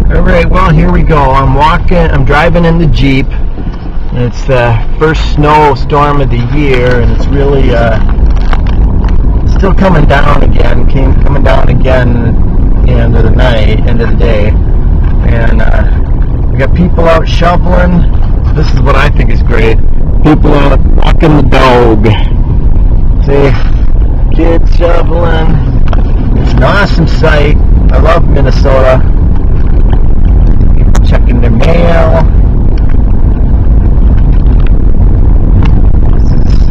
Alright, well, here we go. I'm driving in the Jeep. And it's the first snowstorm of the year, and it's really still coming down again. Coming down again at the end of the night, end of the day. And we got people out shoveling. This is what I think is great. People out walking the dog. See, kids shoveling. It's an awesome sight. I love Minnesota. Checking their mail.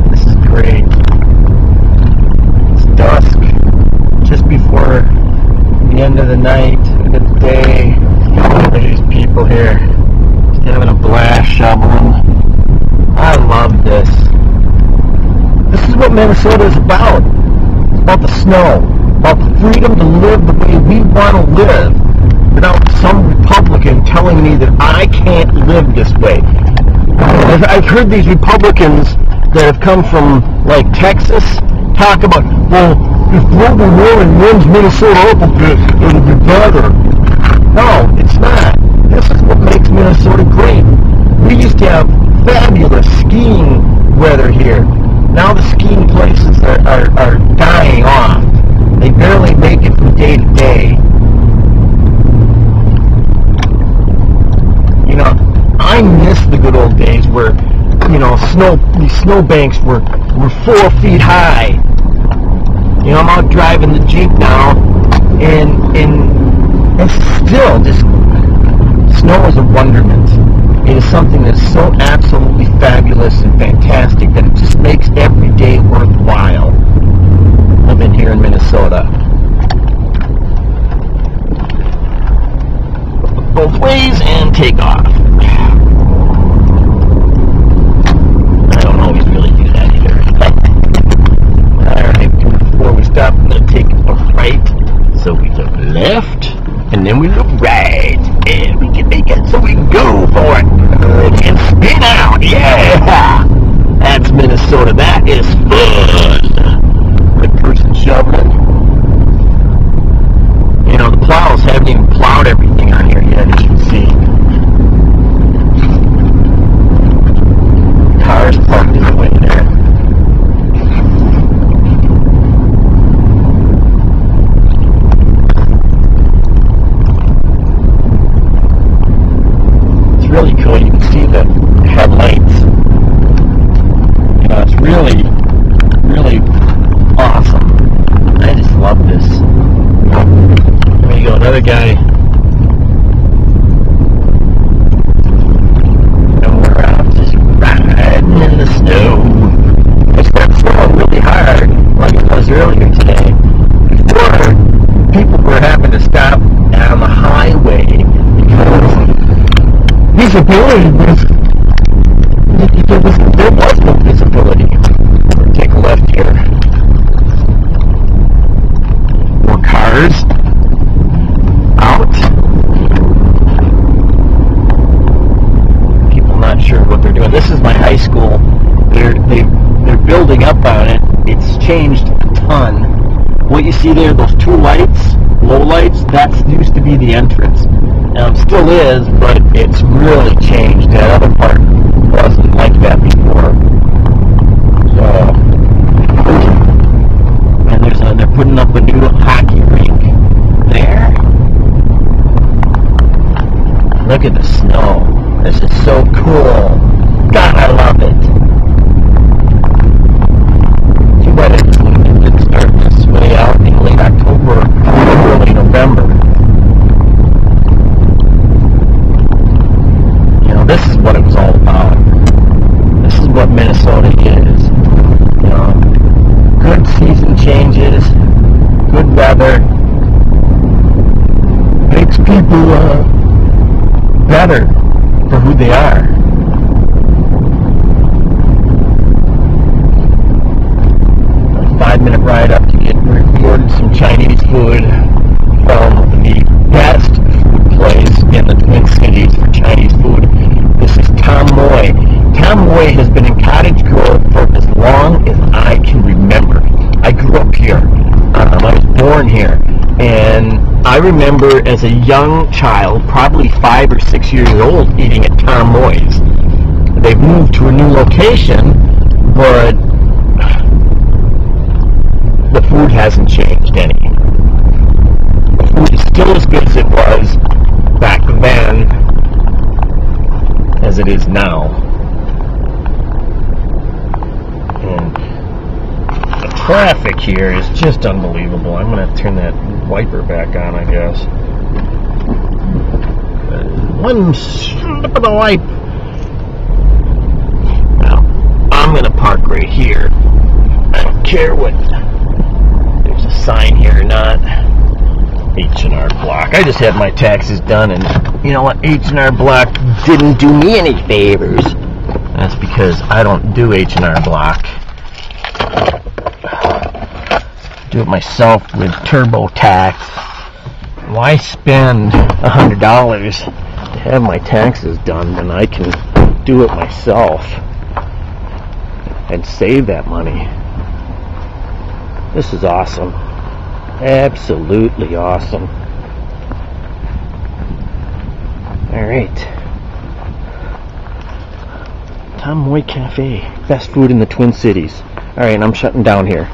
This is great. It's dusk, just before the end of the night, end of the day. There's people here just having a blast shoveling. I love this. This is what Minnesota is about. It's about the snow, about the freedom to live the way we want to live, without some Republican telling me that I can't live this way. I've heard these Republicans that have come from, like, Texas talk about, well, if global warming warms Minnesota up a bit, it'll be better. No, it's not. This is what makes Minnesota great. We used to have fabulous skiing weather here. Now the skiing places are dying off. They barely make it from day to day. I miss the good old days where, these snowbanks were 4 feet high. I'm out driving the Jeep now, and still, just snow is a wonderment. It is something that's so absolutely fabulous and fantastic that it just makes every day worthwhile living here in Minnesota. Both ways and take off. I don't always really do that either. Alright, before we stop, I'm going to take a right. So we look left, and then we look right. And we can make it so we can go for it. And spin out. Yeah! That's Minnesota. That is fun. Good person shoveling. The plows haven't even plowed everything on here yet, as you can see. Cars parked in the way there. It's really cool. You can see the headlights. It's really, really awesome. I just love this. There you go, another guy. And we're out just riding in the snow. It's been snowing really hard, like it was earlier today. Before, people were having to stop on the highway because visibility there was no visibility. We'll take a left here. More cars. People not sure what they're doing. This is my high school. They're building up on it. It's changed a ton. What you see there, those 2 lights, low lights, that used to be the entrance. Now it still is, but it's really changed. That other part wasn't like that before. So, and they're putting up a new hockey rink there. Look at the snow. This is so cool. God, I love it. Too bad it didn't start this way out in late October, early November. This is what it was all about. This is what Minnesota is. Good season changes, good weather, makes people better for who they are. A 5-minute ride up to get ordered some Chinese food from the best food place in the Twin Cities for Chinese food. This is Tom Moy. Tom Moy has been in Cottage Grove for as long as I can remember. I grew up here. I was born here. And I I remember as a young child, probably 5 or 6 years old, eating at Tom Moy's. They've moved to a new location, but the food hasn't changed any. The food is still as good as it was back then as it is now. And the traffic here is just unbelievable. I'm going to turn that wiper back on, I guess. One slip of the wipe. Now, I'm going to park right here. I don't care what there's a sign here or not. H&R Block. I just had my taxes done, and you know what? H&R Block didn't do me any favors. That's because I don't do H&R Block. Do it myself with TurboTax. Why spend $100 to have my taxes done when I can do it myself and save that money? This is awesome. Absolutely awesome. Alright. Tom Moy Cafe. Best food in the Twin Cities. Alright, I'm shutting down here.